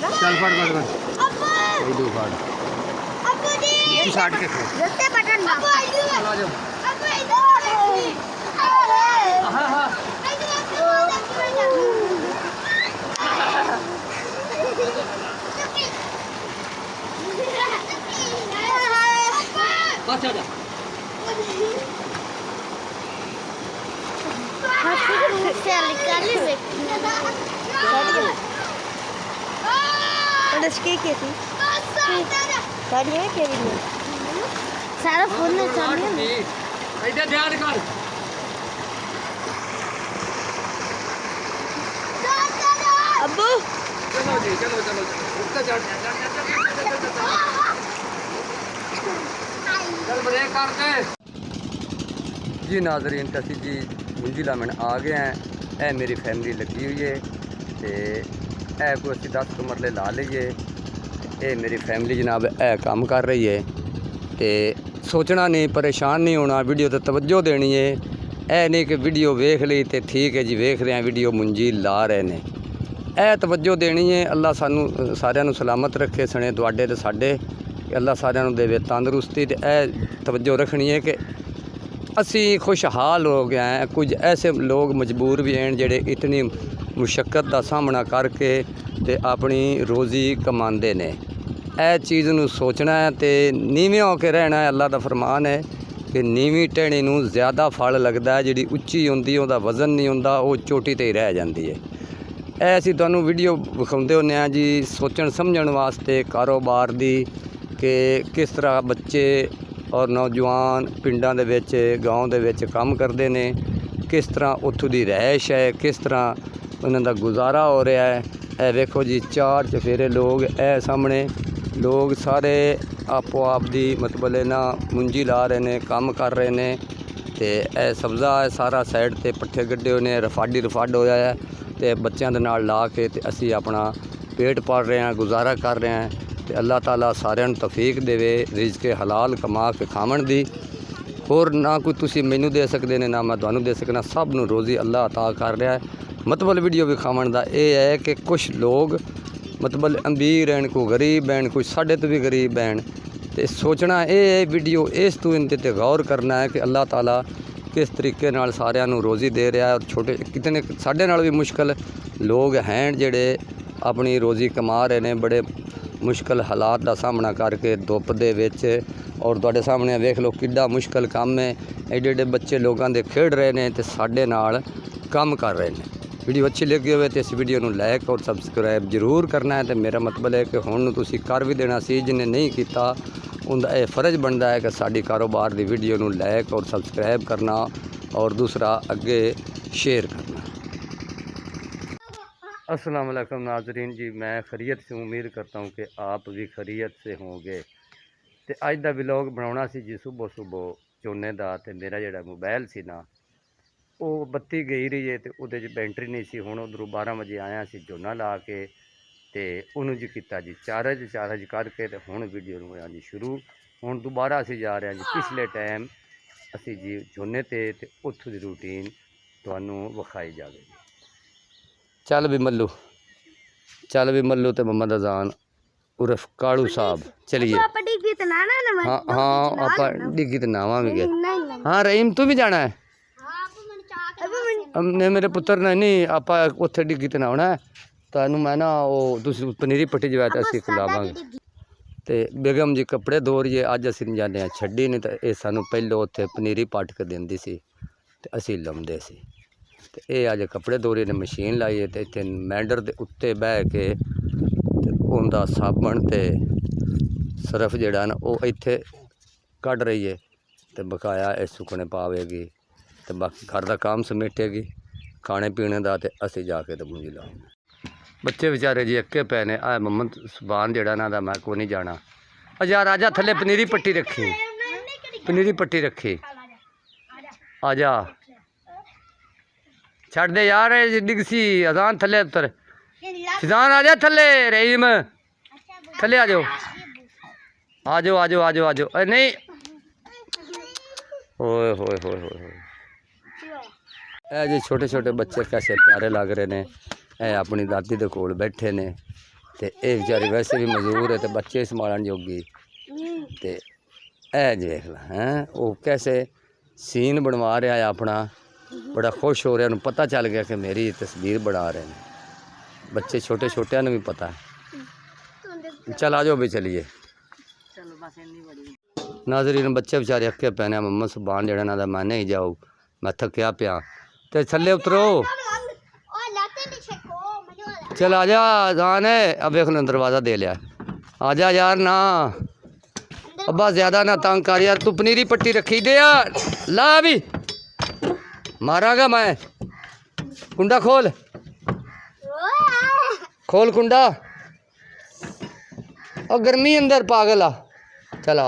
चल फड़ फड़ फड़ ये दो फड़ तू साइड के खो चल आ जाओ हां हां बस जा सारा फोन में चल इधर ध्यान कर अब्बू चलो जी चलो चलो ऊपर चढ़ चल ब्रेक कर दे जी नाज़रीन तसी जी मुंजिला में आ गए हैं ए मेरी फैमिली लगी हुई है ते ए कोई असी 10 मरले ला लीए ये मेरी फैमिली जनाब ए काम कर रही है ते सोचना नहीं परेशान नहीं होना वीडियो तो तवज्जो देनी है ए नहीं कि वीडियो वेख ली तो ठीक है जी वेख रहे हैं वीडियो मुंजी ला रहे ने ए तवज्जो देनी है अल्लाह सानू सारिਆਂ ਨੂੰ सलामत रखे सने तुहाडे ते साडे अल्लाह सारिਆਂ ਨੂੰ देवे तंदरुस्ती ते ए तवज्जो रखनी है कि असी खुशहाल हो गए हैं कुछ ऐसे लोग मजबूर भी हैं जेड़े इतनी मुशक्कत का सामना करके ते अपनी रोज़ी कमाते ने ए चीज़ नू सोचना है तो नीवें होकर रहना है अल्लाह का फरमान है कि नीवी टहनी नू ज़्यादा फल लगता है जी उच्ची होंदी उहदा वज़न नहीं होंदा वो चोटी ते ही रह जाती है ए असीं तुहानूं वीडियो विखाउंदे हुंदे हां जी सोचण समझण वास्ते कारोबार दी कि किस तरह बच्चे और नौजवान पिंडां दे विच गाँव दे विच काम करते हैं किस तरह उत्थों दी रहाइश है किस तरह उन्हां दा गुजारा हो रहा है ए वेखो जी चार चफेरे लोग ए सामने लोग सारे आपो आप दी मतलब ना मुंजी ला रहे ने काम कर रहे ने ते ए सब्ज़ा है सारा साइड ते पट्ठे गड्ढे होए ने रफाडी रफाड होया है ते बच्चों के नाल ला के ते असी अपना पेट पाल रहे हैं गुजारा कर रहे हैं ते अल्लाह ताला सारिਆਂ ਨੂੰ तौफीक देवे रिज़्क़ हलाल कमा के खावन दी होर ना कोई तुसी मैनू दे सकते ने ना मैं तुहानू दे सकना सब नू रोज़ी अल्लाह अता कर रहा है मतलब वीडियो विखावन दा ये है कि कुछ लोग मतलब अमीर हैं कोई गरीब हैं कोई साढ़े तो भी गरीब हैं तो सोचना ये वीडियो इस तू इनते ते गौर करना है कि अल्लाह ताला किस तरीके नाल सारिਆਂ ਨੂੰ रोज़ी दे रहा है और छोटे कितने साढ़े नाल भी मुश्किल लोग हैं जेड़े अपनी रोज़ी कमा रहे हैं बड़े मुश्किल हालात का सामना करके धुप दे विच और तुहाडे सामने वेख लो किड्डा मुश्किल काम है एडे एडे बच्चे लोगों के खेड रहे हैं तो साडे नाल काम कर रहे हैं वीडियो अच्छी लगी हो तो इस वीडियो को लाइक और सबसक्राइब जरूर करना है तो मेरा मतलब है कि हुण तुसीं कर भी देना सी जिन्हें नहीं किया उनका यह फ़र्ज बनता है कि साड़ी कारोबार की वीडियो को लाइक और सबसक्राइब करना और दूसरा अगे शेयर करना। अस्सलाम वालेकुम नाज़रीन जी मैं खैरियत से उम्मीद करता हूँ कि आप भी खैरियत से होंगे तो अज का व्लॉग बनाना सी जी सुबह सुबह झोने का तो मेरा जोड़ा मोबाइल सी ना वो बत्ती गई रही है तो वो बैटरी नहीं सी हुण उधरों 12 बजे आया सी झोना ला के तो उन्होंने जी किया जी चार्ज करके तो हुण वीडियो होया जी शुरू हुण दोबारा असी जा रहे हैं जी पिछले टाइम असी जी झोने ते उत्थों की रूटीन तुहानू विखाई जाए। चल भी मल्लू तो मोहम्मद अजान उर्फ कालू साहब चलिए हाँ हाँ आप डिग्गी तो नावांगे हाँ रहीम तू भी जाना है ने मेरे पुत्र ने नहीं आप उत्थे डिग्गी तो ना आना है तैनू मैं ना वो तुम पनीरी पट्टी जवाए तो असी खिलावांगे तो बेगम जी कपड़े धो रही है अज असी नहीं जाने छड्डी नहीं तो ये सानू पहलों उत्थे पनीरी पट के देंदी सी ते असी लाउंदे सी ते ये अज कपड़े धो रही ने मशीन लाई है तो इत्थे मैंडर के उत्ते बह के उनका साबण ते सरफ जिहड़ा ना वो इत्थे कढ़ रही है तो बकाया ये सुकने पावेगी तो बाकी घर का काम समेटेगी खाने पीने का तो असी जाके तो मुंजी लाऊंगे। बच्चे बेचारे जी अक्के पे ने आ मोहम्मद सुबान जड़ा ना दा मैं को नहीं जाना यार आजा थले पनीरी पट्टी रखी आजा छड़ दे यार डिगसी अजान थले उतर फिजान आजा थले रहीम थले आ जाओ नहीं ओए होए होए होए जी छोटे छोटे बच्चे कैसे प्यारे लग रहे ने ए अपनी दादी दे कोल बैठे ने ਤੇ ਇਹ ਵਿਚਾਰੀ ਵੈਸੇ ਵੀ ਮਜ਼ਦੂਰ ਹੈ ਤੇ ਬੱਚੇ ਸੰਭਾਲਣ ਜੋਗੀ ਤੇ ਇਹ ਦੇਖ ਲੈ ਹੈ ਉਹ ਕੈਸੇ ਸੀਨ ਬਣਵਾ ਰਿਹਾ ਹੈ ਆਪਣਾ ਬੜਾ ਖੁਸ਼ ਹੋ ਰਿਹਾ ਉਹਨੂੰ ਪਤਾ ਚੱਲ ਗਿਆ ਕਿ ਮੇਰੀ ਤਸਵੀਰ ਬਣਾ ਰਹੇ ਨੇ ਬੱਚੇ ਛੋਟੇ ਛੋਟਿਆਂ ਨੂੰ ਵੀ ਪਤਾ ਹੈ चल आ जाओ भी चलिए नाज़रीन बच्चे बेचारे अक्के पे ने मम्मा सुभान जेड़ा ना मैं नहीं जाऊँ मैं थकिया पिया ते थल्ले उतरो चल आ जा जान है अब देख लो दरवाज़ा दे लिया आ जा यार ना अब्बा ज़्यादा ना तंग कर यार तू पनीरी पट्टी रखी दे यार ला भी मारांगा मैं कुंडा खोल खोल कुंडा और गर्मी अंदर पागल आ चल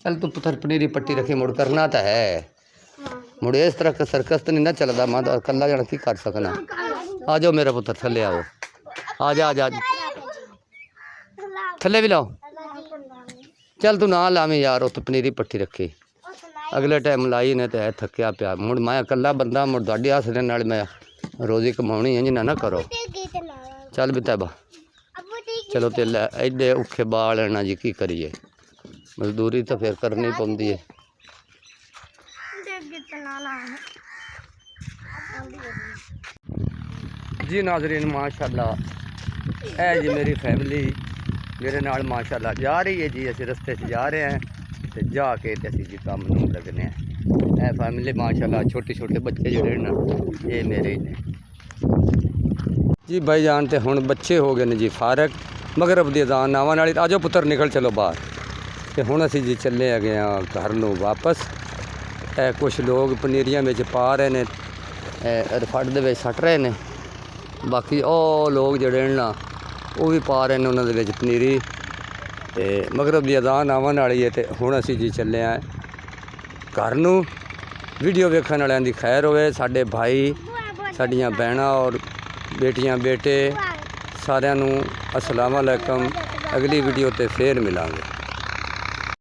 चल तू पुत्र पनीरी पट्टी रखी मुड़ करना तो है मुड़े इस तरह का सर्कस तो नहीं ना चलता मैं तो कला जाना की कर सकना आ जाओ मेरा पुत्र थले आओ आ जा थले भी लाओ चल तू ना लावी यार उत पनीरी पट्टी रखी अगले टाइम लाई ने तो है थकिया पिया मुड़ मैं कला बंदा मुड़ दाढ़ी हसने नाल मैं रोजी कमानी है जिन्ना ना करो चल भी तैबा चलो तो एडे औखे बाल है ना जी की करिए मजदूरी तो फिर करनी पौंदी है जी नाज़रीन माशाल्लाह है जी मेरी फैमिली मेरे नाल माशाल्लाह जा रही है जी असी रस्ते से जा रहे हैं तो जाके तो असी जी काम नहीं लगने हैं फैमिली माशाल्लाह छोटे छोटे बच्चे जोड़े ना ये मेरे ही ने जी भाई जान तो हुण बच्चे हो गए ने जी फारग मगरब दी अज़ान आवन वाली आ जाओ पुत्र निकल चलो बाहर तो हुण असी जी चले आ गए हैं घर नूं वापस कुछ लोग पनीरियां विच पा रहे हैं रफड़ दे विच सट रहे हैं बाकी ਉਹ लोग ਜਿਹੜੇ ना वो भी पा रहे हैं उन्होंने दे विच पनीरी ते मगरब दी अज़ान आवन वाली है तो हुण असी जी चले आ घर नूं वीडियो वेखण वालियां दी खैर होवे साडे भाई साडियां भैणां और बेटियां बेटे सारिਆਂ ਨੂੰ अस्सलाम वालेकुम अगली वीडियो ते फिर मिलांगे।